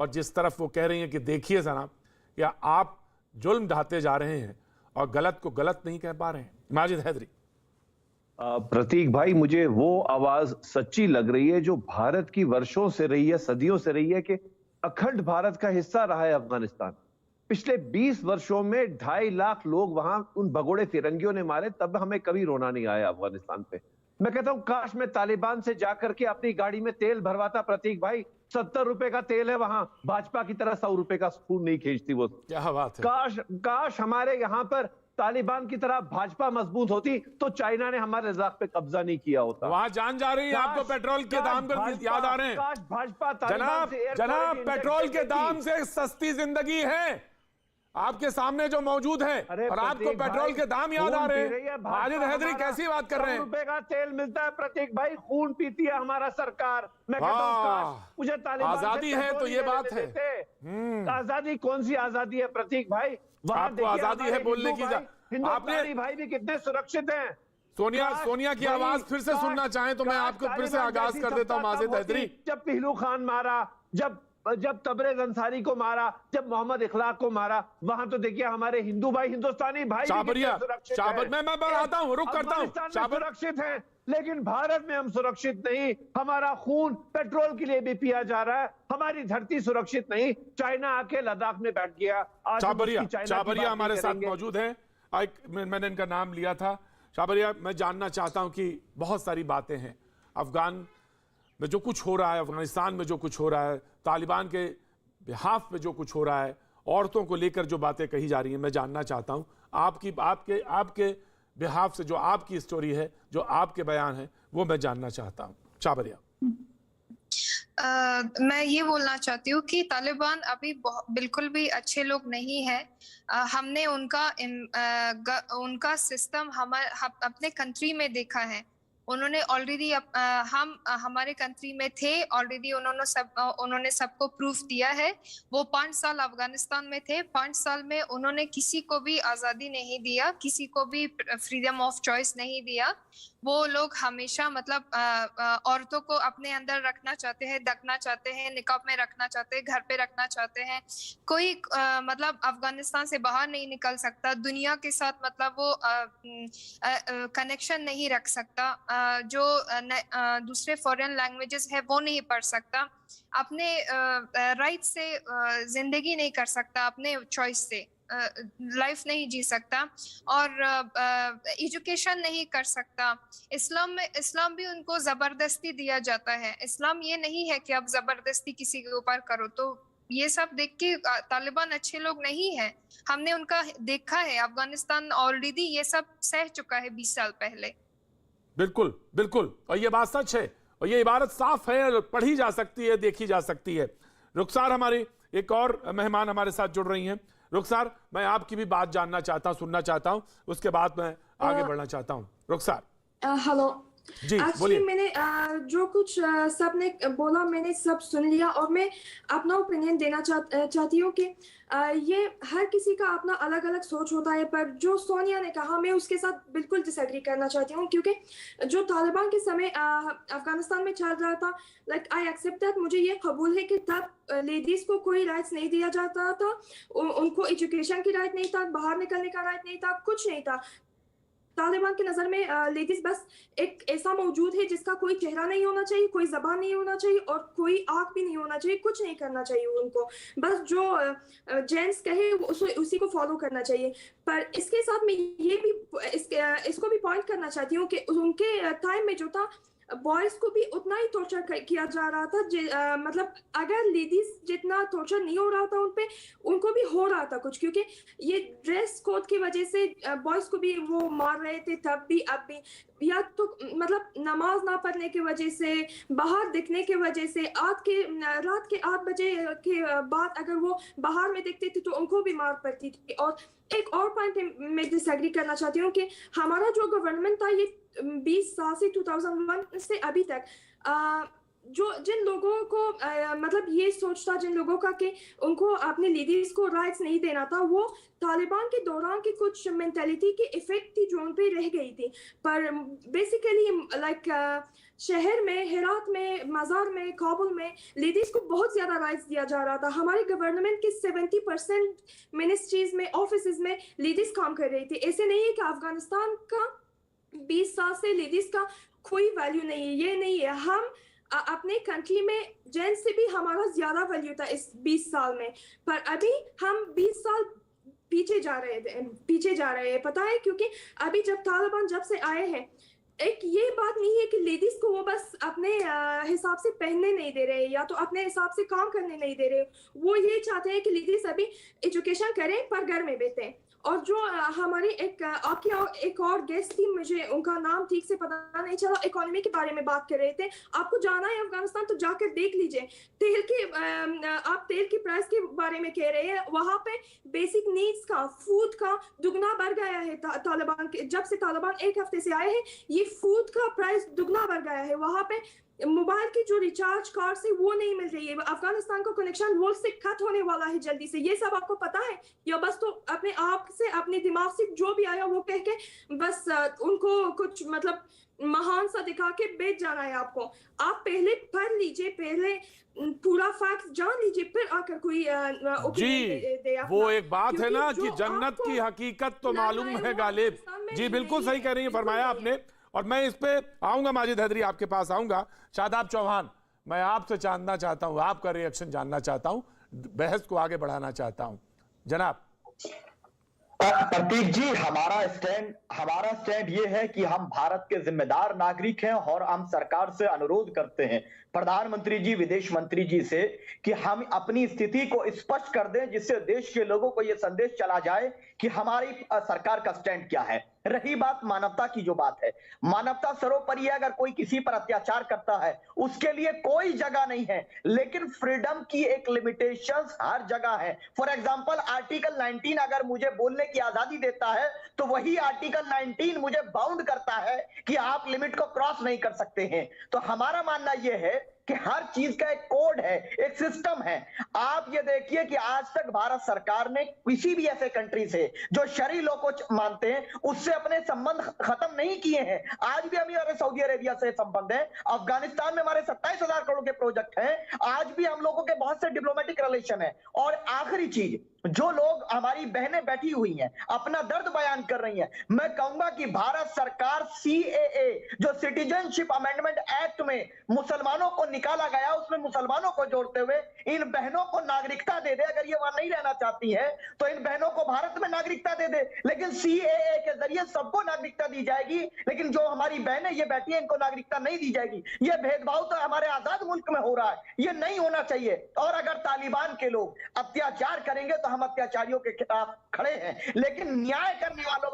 और जिस तरफ वो कह रही हैं कि देखिए जनाब, या आप जुल्म ढाते जा रहे हैं और गलत को गलत नहीं कह पा रहे हैं। माजिद हैदरी। प्रतीक भाई, मुझे वो आवाज सच्ची लग रही है जो भारत की वर्षों से रही है, सदियों से रही है, कि अखंड भारत का हिस्सा रहा है अफगानिस्तान। पिछले 20 वर्षों में 2.5 लाख लोग वहां उन भगोड़े फिरंगियों ने मारे, तब हमें कभी रोना नहीं आया अफगानिस्तान पे। मैं कहता हूं काश मैं तालिबान से जाकर के अपनी गाड़ी में तेल भरवाता प्रतीक भाई। 70 रुपए का तेल है वहां, भाजपा की तरह 100 रुपए का खून नहीं खींचती वो। क्या बात है। काश हमारे यहां पर तालिबान की तरह भाजपा मजबूत होती तो चाइना ने हमारे इलाके पे कब्जा नहीं किया होता। वहां जान जा रही है आपको, पेट्रोल के दाम याद आ रहे हैं। काश भाजपा जनाब पेट्रोल के दाम से सस्ती जिंदगी है आपके सामने जो मौजूद है, और आपको पेट्रोल के दाम याद आ रहे हैं। माजिद हैदरी कैसी बात कर रहे हैं। रुपए का तेल मिलता है प्रतीक भाई, खून पीती है हमारा सरकार। मैं कहता हूं काश मुझे तालिबान आजादी है तो ये बात है। आजादी कौन सी आजादी है प्रतीक भाई? आपको आजादी है बोलने की। आपने भाई भी कितने सुरक्षित हैं। सोनिया की आवाज फिर से सुनना चाहें तो मैं आपको फिर से आगाज कर देता हूं। माजिद हैदरी, जब पहलू खान मारा, जब तबरेज अंसारी को मारा, जब मोहम्मद इखलाक को मारा, वहां तो देखिए हमारे हिंदू भाई, हिंदुस्तानी भाई मैं बढ़ाता हूं, रुक करता हूं। सुरक्षित हैं, लेकिन भारत में हम सुरक्षित नहीं। हमारा खून पेट्रोल के लिए भी पिया जा रहा है, हमारी धरती सुरक्षित नहीं। चाइना आके लद्दाख में बैठ गया। चाबरिया हमारे साथ मौजूद है। मैंने इनका नाम लिया था। चाबरिया, मैं जानना चाहता हूं कि बहुत सारी बातें हैं अफगान में जो कुछ हो रहा है, अफगानिस्तान में जो कुछ हो रहा है, तालिबान के बिहाफ पे जो कुछ हो रहा है, औरतों को लेकर जो बातें कही जा रही हैं, मैं जानना चाहता हूं आपके बिहाफ से जो आपकी स्टोरी है, जो आपके बयान है, वो मैं जानना चाहता हूं। चाबरिया। मैं ये बोलना चाहती हूँ कि तालिबान अभी बिल्कुल भी अच्छे लोग नहीं है। हमने उनका सिस्टम अपने कंट्री में देखा है। उन्होंने ऑलरेडी हम हमारे कंट्री में थे ऑलरेडी, उन्होंने सबको प्रूफ दिया है। वो 5 साल अफगानिस्तान में थे, 5 साल में उन्होंने किसी को भी आज़ादी नहीं दिया, किसी को भी फ्रीडम ऑफ चॉइस नहीं दिया। वो लोग हमेशा मतलब औरतों को अपने अंदर रखना चाहते हैं, ढकना चाहते हैं, निकाब में रखना चाहते हैं, घर पे रखना चाहते हैं। कोई मतलब अफगानिस्तान से बाहर नहीं निकल सकता, दुनिया के साथ मतलब वो कनेक्शन नहीं रख सकता, जो दूसरे फॉरेन लैंग्वेजेस है वो नहीं पढ़ सकता, अपने राइट से जिंदगी नहीं कर सकता, अपने चॉइस से लाइफ नहीं जी सकता, और एजुकेशन नहीं कर सकता। इस्लाम भी उनको जबरदस्ती दिया जाता है। इस्लाम ये नहीं है कि आप जबरदस्ती किसी के ऊपर करो। तो ये सब देख के तालिबान अच्छे लोग नहीं है। हमने उनका देखा है, अफगानिस्तान ऑलरेडी ये सब सह चुका है 20 साल पहले। बिल्कुल बिल्कुल, और ये बात सच है, और ये इबारत साफ है, पढ़ी जा सकती है, देखी जा सकती है। रुखसार हमारी एक और मेहमान हमारे साथ जुड़ रही हैं। रुखसार, मैं आपकी भी बात जानना चाहता हूं, सुनना चाहता हूं, उसके बाद मैं आगे बढ़ना चाहता हूं। रुखसार। हेलो जी, बोलिए। मैंने जो कुछ सब ने बोला मैंने सब सुन लिया, और मैं अपना ओपिनियन देना चाहती हूँ कि ये हर किसी का अपना अलग अलग सोच होता है, पर जो सोनिया ने कहा मैं उसके साथ बिल्कुल डिसएग्री करना चाहती हूँ, क्योंकि जो तालिबान के समय अफगानिस्तान में चल रहा था, लाइक आई एक्सेप्ट दैट, मुझे ये कबूल है कि तब लेडीज को कोई राइट्स नहीं दिया जाता था, उनको एजुकेशन की राइट नहीं था, बाहर निकलने का राइट नहीं था, कुछ नहीं था। तालिबान की नज़र में लेडीज बस एक ऐसा मौजूद है जिसका कोई चेहरा नहीं होना चाहिए, कोई जबान नहीं होना चाहिए, और कोई आँख भी नहीं होना चाहिए, कुछ नहीं करना चाहिए उनको, बस जो जेंट्स कहे उसी को फॉलो करना चाहिए। पर इसके साथ मैं ये भी इसको भी पॉइंट करना चाहती हूँ कि उनके टाइम में जो था, बॉयज को भी उतना ही टॉर्चर किया जा रहा था। मतलब अगर लेडीज जितना टॉर्चर नहीं हो रहा था उन पे, उनको भी हो रहा था कुछ, क्योंकि ये ड्रेस कोड की वजह से बॉयज को भी वो मार रहे थे तब भी, अब भी, या तो मतलब नमाज ना पढ़ने की वजह से, बाहर दिखने की वजह से, रात के 8 बजे के बाद अगर वो बाहर में दिखते थे तो उनको भी मार पड़ती थी। और एक और पॉइंट मैं डिसएग्री करना चाहती हूँ कि हमारा जो गवर्नमेंट था ये 20 साल से 2001 से अभी तक जो जिन लोगों को मतलब ये सोच था जिन लोगों का कि उनको अपने लेडीज को राइट्स नहीं देना था, वो तालिबान के दौरान की कुछ मेंटालिटी की इफेक्ट थी जो उन पे रह गई थी। पर बेसिकली लाइक शहर में, हेरात में, मज़ार में, काबुल में लेडीज को बहुत ज्यादा राइट्स दिया जा रहा था। हमारे गवर्नमेंट के 70% मिनिस्ट्रीज में, ऑफिस में लेडीज काम कर रही थी। ऐसे नहीं है कि अफगानिस्तान का 20 साल से लेडीज का कोई वैल्यू नहीं है, ये नहीं है। हम अपने कंट्री में जेंट्स से भी हमारा ज्यादा वैल्यू था इस 20 साल में, पर अभी हम 20 साल पीछे जा रहे हैं। पता है, क्योंकि अभी जब तालिबान जब से आए हैं, एक ये बात नहीं है कि लेडीज को वो बस अपने हिसाब से पहनने नहीं दे रहे या तो अपने हिसाब से काम करने नहीं दे रहे। वो ये चाहते हैं कि लेडीज अभी एजुकेशन करें पर घर में बैठें। और जो हमारी आपकी एक और गेस्ट थी, मुझे उनका नाम ठीक से पता नहीं चला, इकोनॉमी के बारे में बात कर रहे थे। आपको जाना है अफगानिस्तान तो जाकर देख लीजिए। आप तेल की प्राइस के बारे में कह रहे हैं, वहां पे बेसिक नीड्स का, फूड का दुगना बढ़ गया है। तालिबान के जब से तालिबान एक हफ्ते से आए हैं, ये फूड का प्राइस दुगना बढ़ गया है। वहां पे मोबाइल की जो रिचार्ज कार्ड से वो नहीं मिल रही है। अफगानिस्तान का कनेक्शन वर्ल्ड से कट होने वाला है जल्दी से। ये सब आपको पता है या बस तो अपने आप से, अपने दिमाग से जो भी आया वो कह के बस उनको कुछ मतलब महान सा दिखा के बेच जाना है आपको? आप पहले पढ़ लीजिए, पहले पूरा फैक्ट जान लीजिए, फिर आकर कोई जी दे वो एक बात है ना जो कि जन्नत की आपको हकीकत तो लग मालूम रहा है है वो गालिब। अफगानिस्तान में जी बिल्कुल नहीं सही कह रही है, बिल्कुल फरमाया नहीं है। आपने। और मैं इस पे आऊंगा, माजिद हैदरी आपके पास आऊंगा। शादाब चौहान, मैं आपसे जानना चाहता हूं, आपका रिएक्शन जानना चाहता हूं, बहस को आगे बढ़ाना चाहता हूं जनाब। प्रतीक जी, हमारा स्टैंड ये है कि हम भारत के जिम्मेदार नागरिक हैं और हम सरकार से अनुरोध करते हैं, प्रधानमंत्री जी, विदेश मंत्री जी से, कि हम अपनी स्थिति को स्पष्ट कर दें, जिससे देश के लोगों को यह संदेश चला जाए कि हमारी सरकार का स्टैंड क्या है। रही बात मानवता की, जो बात है, मानवता सर्वोपरि है। अगर कोई किसी पर अत्याचार करता है उसके लिए कोई जगह नहीं है, लेकिन फ्रीडम की एक लिमिटेशंस हर जगह है। फॉर एग्जांपल, आर्टिकल 19 अगर मुझे बोलने की आजादी देता है तो वही आर्टिकल 19 मुझे बाउंड करता है कि आप लिमिट को क्रॉस नहीं कर सकते हैं। तो हमारा मानना यह है कि हर चीज का एक कोड है, एक सिस्टम है। आप ये देखिए कि आज तक भारत सरकार ने किसी भी ऐसे कंट्री से जो शरई लॉ को मानते हैं उससे अपने संबंध खत्म नहीं किए हैं। आज भी हमारे सऊदी अरेबिया से संबंध है, अफगानिस्तान में हमारे 27,000 करोड़ के प्रोजेक्ट हैं, आज भी हम लोगों के बहुत से डिप्लोमेटिक रिलेशन है। और आखिरी चीज, जो लोग हमारी बहनें बैठी हुई हैं, अपना दर्द बयान कर रही हैं, मैं कहूंगा कि भारत सरकार CAA, जो सिटीजनशिप अमेंडमेंट एक्ट में मुसलमानों को निकाला गया, उसमें मुसलमानों को जोड़ते हुए इन बहनों को नागरिकता दे दे। अगर ये वहां नहीं रहना चाहती है तो इन बहनों को भारत में नागरिकता दे दे। लेकिन CAA के जरिए सबको नागरिकता दी जाएगी, लेकिन जो हमारी बहनें ये बैठी है इनको नागरिकता नहीं दी जाएगी। ये भेदभाव तो हमारे आजाद मुल्क में हो रहा है, ये नहीं होना चाहिए। और अगर तालिबान के लोग अत्याचार करेंगे तो हम अत्याचारियों के खिलाफ खड़े हैं, लेकिन न्याय करने वालों